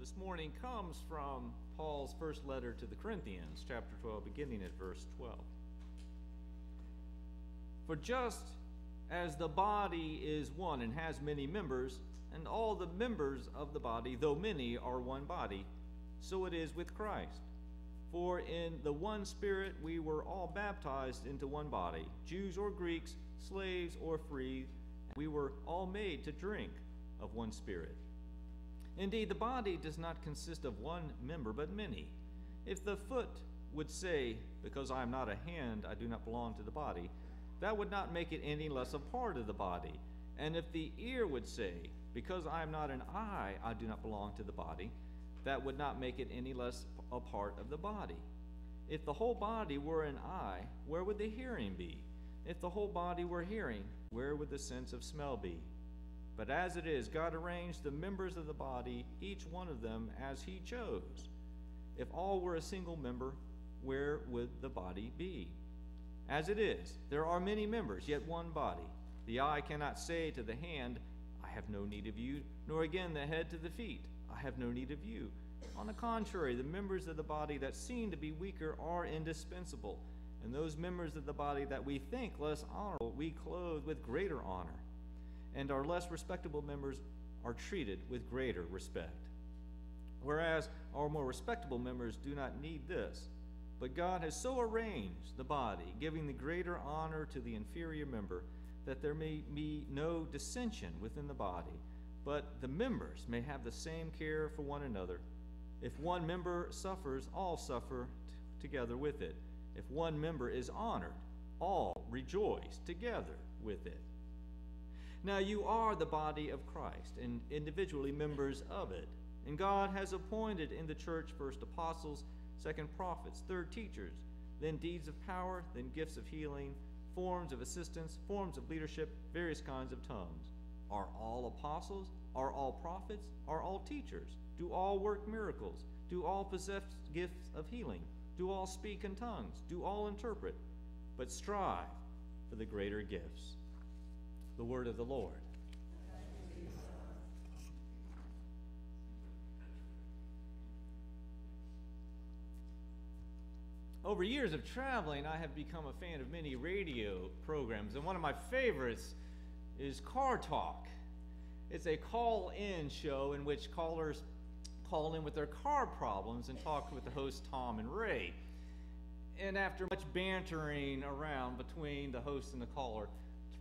this morning comes from Paul's first letter to the Corinthians, chapter 12, beginning at verse 12. For just as the body is one and has many members, and all the members of the body, though many, are one body, so it is with Christ. For in the one Spirit we were all baptized into one body, Jews or Greeks, slaves or free, and we were all made to drink of one Spirit. Indeed, the body does not consist of one member, but many. If the foot would say, because I am not a hand, I do not belong to the body, that would not make it any less a part of the body. And if the ear would say, because I am not an eye, I do not belong to the body, that would not make it any less a part of the body. If the whole body were an eye, where would the hearing be? If the whole body were hearing, where would the sense of smell be? But as it is, God arranged the members of the body, each one of them as he chose. If all were a single member, where would the body be? As it is, there are many members, yet one body. The eye cannot say to the hand, I have no need of you, nor again the head to the feet, I have no need of you. On the contrary, the members of the body that seem to be weaker are indispensable, and those members of the body that we think less honorable we clothe with greater honor, and our less respectable members are treated with greater respect. Whereas our more respectable members do not need this, but God has so arranged the body, giving the greater honor to the inferior member, that there may be no dissension within the body, but the members may have the same care for one another. If one member suffers, all suffer together with it. If one member is honored, all rejoice together with it. Now you are the body of Christ, and individually members of it. And God has appointed in the church first apostles, second prophets, third teachers, then deeds of power, then gifts of healing, forms of assistance, forms of leadership, various kinds of tongues. Are all apostles? Are all prophets? Are all teachers? Do all work miracles? Do all possess gifts of healing? Do all speak in tongues? Do all interpret? But strive for the greater gifts. The word of the Lord. Over years of traveling, I have become a fan of many radio programs, and one of my favorites is Car Talk. It's a call-in show in which callers call in with their car problems and talk with the hosts Tom and Ray. And after much bantering around between the host and the caller,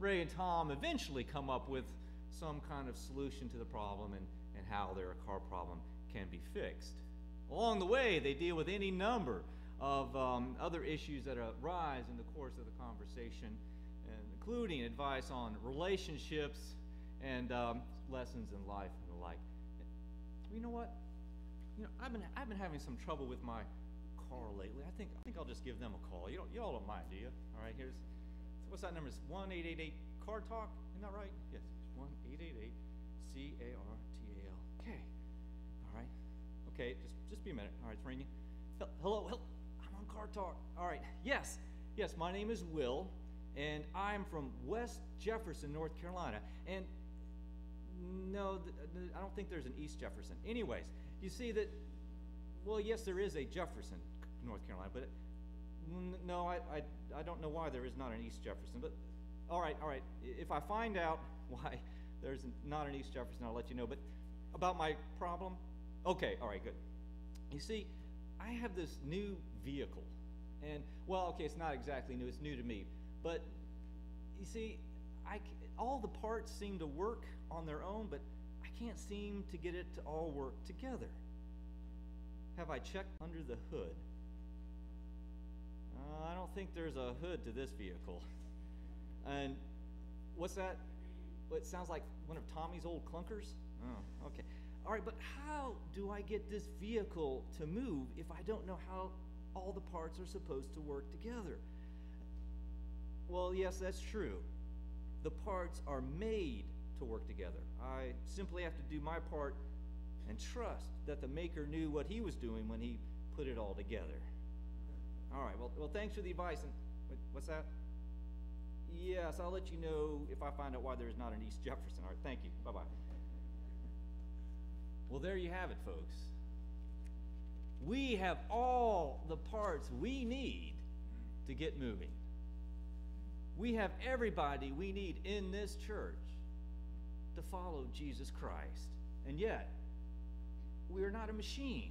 Ray and Tom eventually come up with some kind of solution to the problem and how their car problem can be fixed. Along the way, they deal with any number of other issues that arise in the course of the conversation, including advice on relationships and lessons in life and the like. You know what? I've been having some trouble with my car lately. I think I'll just give them a call. Y'all don't mind, do you? All right, what's that number? It's 1-888 Car Talk. Isn't that right? Yes, 1-888 CARTAL. Okay. All right. Okay. Just be a minute. All right, it's ringing. Hello. I'm on Car Talk. All right. Yes. My name is Will, and I'm from West Jefferson, North Carolina. And no, I don't think there's an East Jefferson. Anyways, you see that. Well, yes, there is a Jefferson, North Carolina, but no, I don't know why there is not an East Jefferson. But all right. If I find out why there's not an East Jefferson, I'll let you know. But about my problem, okay, all right, good. You see, I have this new vehicle, and it's not exactly new. It's new to me, but you see, all the parts seem to work on their own, but I can't seem to get it to all work together. Have I checked under the hood? I don't think there's a hood to this vehicle. And what's that? Well, it sounds like one of Tommy's old clunkers. Oh, okay. All right, but how do I get this vehicle to move if I don't know how all the parts are supposed to work together? Well, yes, that's true. The parts are made to work together. I simply have to do my part and trust that the maker knew what he was doing when he put it all together. All right, well, thanks for the advice. And what's that? Yes, I'll let you know if I find out why there's not an East Jefferson. All right, thank you. Bye-bye. Well, there you have it, folks. We have all the parts we need to get moving. We have everybody we need in this church to follow Jesus Christ. And yet, we are not a machine.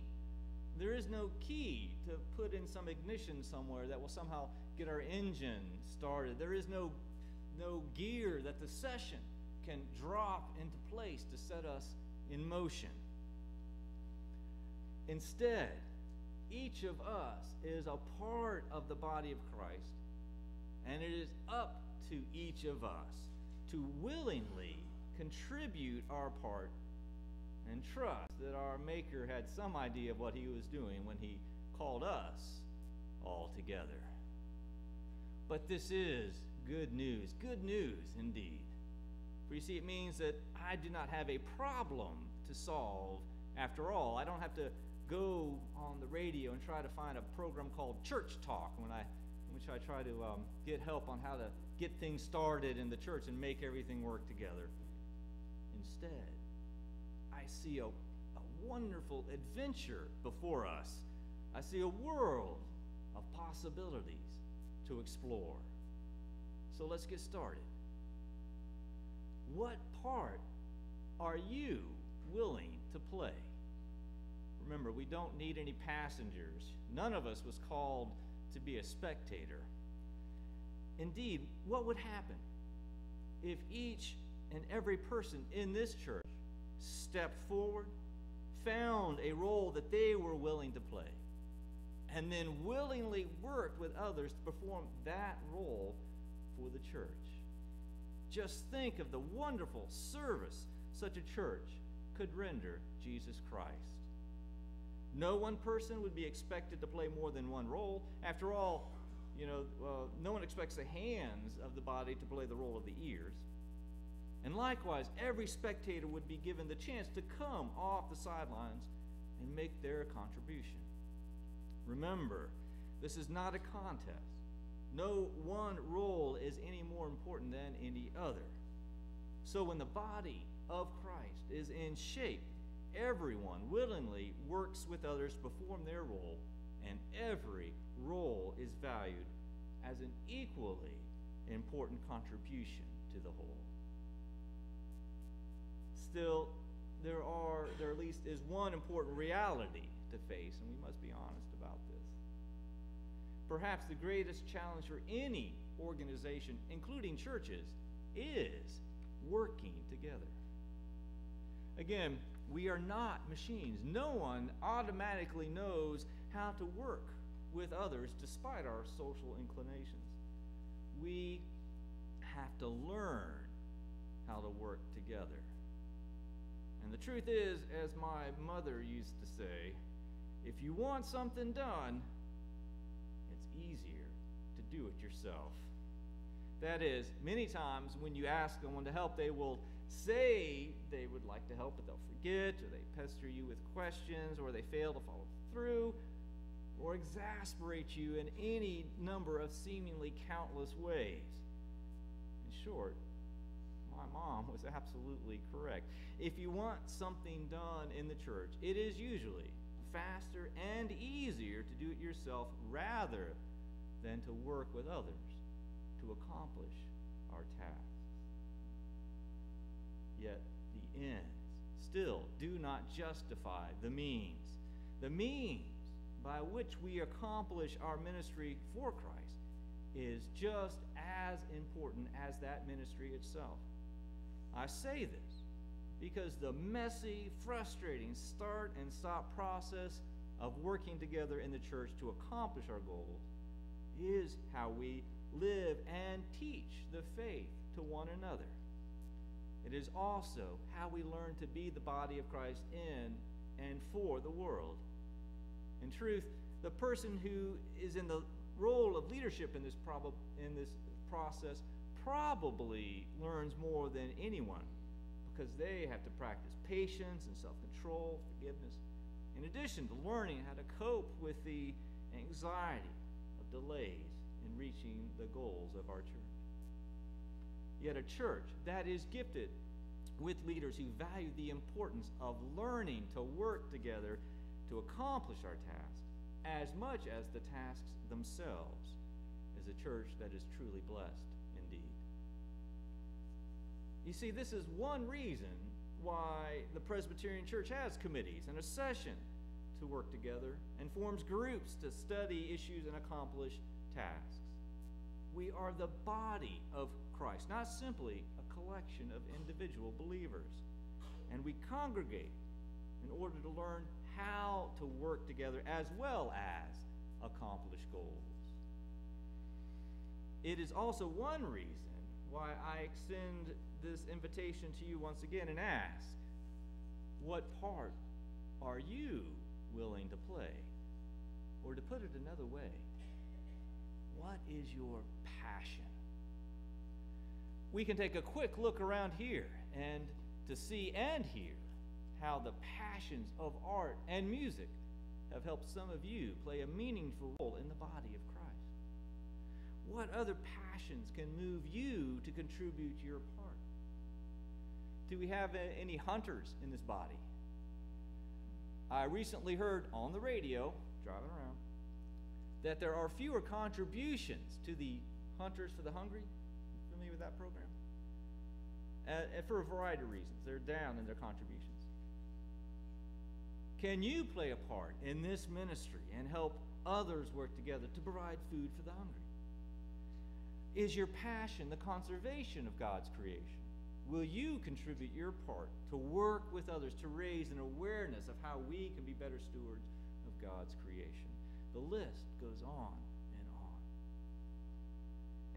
There is no key to put in some ignition somewhere that will somehow get our engine started. There is no gear that the session can drop into place to set us in motion. Instead, each of us is a part of the body of Christ, and it is up to each of us to willingly contribute our part and trust that our Maker had some idea of what he was doing when he called us all together. But this is good news indeed. For you see, it means that I do not have a problem to solve after all. I don't have to go on the radio and try to find a program called Church Talk which I try to get help on how to get things started in the church and make everything work together. Instead, I see a wonderful adventure before us. I see a world of possibilities to explore. So let's get started. What part are you willing to play? Remember, we don't need any passengers. None of us was called to be a spectator. Indeed, what would happen if each and every person in this church stepped forward, found a role that they were willing to play, and then willingly worked with others to perform that role for the church? Just think of the wonderful service such a church could render Jesus Christ. No one person would be expected to play more than one role. After all, no one expects the hands of the body to play the role of the ears. And likewise, every spectator would be given the chance to come off the sidelines and make their contribution. Remember, this is not a contest. No one role is any more important than any other. So when the body of Christ is in shape, everyone willingly works with others to perform their role, and every role is valued as an equally important contribution to the whole. Still, there at least is one important reality to face, and we must be honest about this. Perhaps the greatest challenge for any organization, including churches, is working together. Again, we are not machines. No one automatically knows how to work with others despite our social inclinations. We have to learn how to work together. And the truth is, as my mother used to say, if you want something done, it's easier to do it yourself. That is, many times when you ask someone to help, they will say they would like to help, but they'll forget, or they pester you with questions, or they fail to follow through, or exasperate you in any number of seemingly countless ways. In short, my mom was absolutely correct. If you want something done in the church, it is usually faster and easier to do it yourself rather than to work with others to accomplish our tasks. Yet the ends still do not justify the means. The means by which we accomplish our ministry for Christ is just as important as that ministry itself. I say this because the messy, frustrating start and stop process of working together in the church to accomplish our goals is how we live and teach the faith to one another. It is also how we learn to be the body of Christ in and for the world. In truth, the person who is in the role of leadership in this process probably learns more than anyone, because they have to practice patience and self-control, forgiveness, in addition to learning how to cope with the anxiety of delays in reaching the goals of our church. Yet a church that is gifted with leaders who value the importance of learning to work together to accomplish our tasks as much as the tasks themselves, is a church that is truly blessed indeed. You see, this is one reason why the Presbyterian Church has committees and a session to work together and forms groups to study issues and accomplish tasks. We are the body of Christ, not simply a collection of individual believers. And we congregate in order to learn how to work together as well as accomplish goals. It is also one reason why I extend this invitation to you once again and ask, what part are you willing to play? Or to put it another way, what is your passion? We can take a quick look around here and to see and hear how the passions of art and music have helped some of you play a meaningful role in the body of Christ. What other passions can move you to contribute your part? Do we have any hunters in this body? I recently heard on the radio, driving around, that there are fewer contributions to the Hunters for the Hungry. Familiar with that program? For a variety of reasons. They're down in their contributions. Can you play a part in this ministry and help others work together to provide food for the hungry? Is your passion the conservation of God's creation? Will you contribute your part to work with others to raise an awareness of how we can be better stewards of God's creation? The list goes on and on.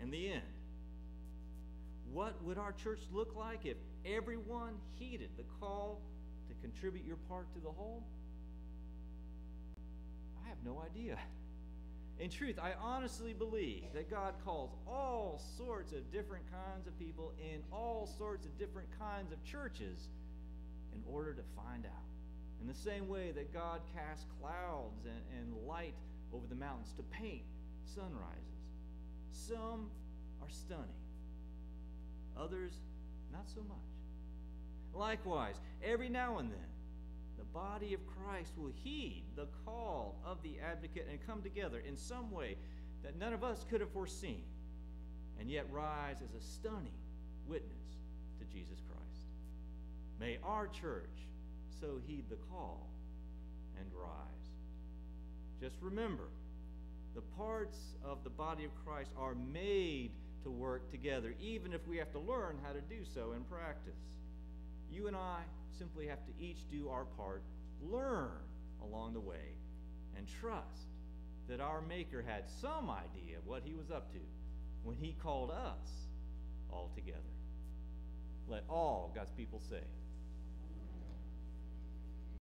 In the end, what would our church look like if everyone heeded the call to contribute your part to the whole? I have no idea. In truth, I honestly believe that God calls all sorts of different kinds of people in all sorts of different kinds of churches in order to find out. In the same way that God casts clouds and light over the mountains to paint sunrises. Some are stunning. Others, not so much. Likewise, every now and then, the body of Christ will heed the call of the advocate and come together in some way that none of us could have foreseen, and yet rise as a stunning witness to Jesus Christ. May our church so heed the call and rise. Just remember, the parts of the body of Christ are made to work together, even if we have to learn how to do so in practice. You and I simply have to each do our part, learn along the way, and trust that our Maker had some idea of what he was up to when he called us all together. Let all God's people say,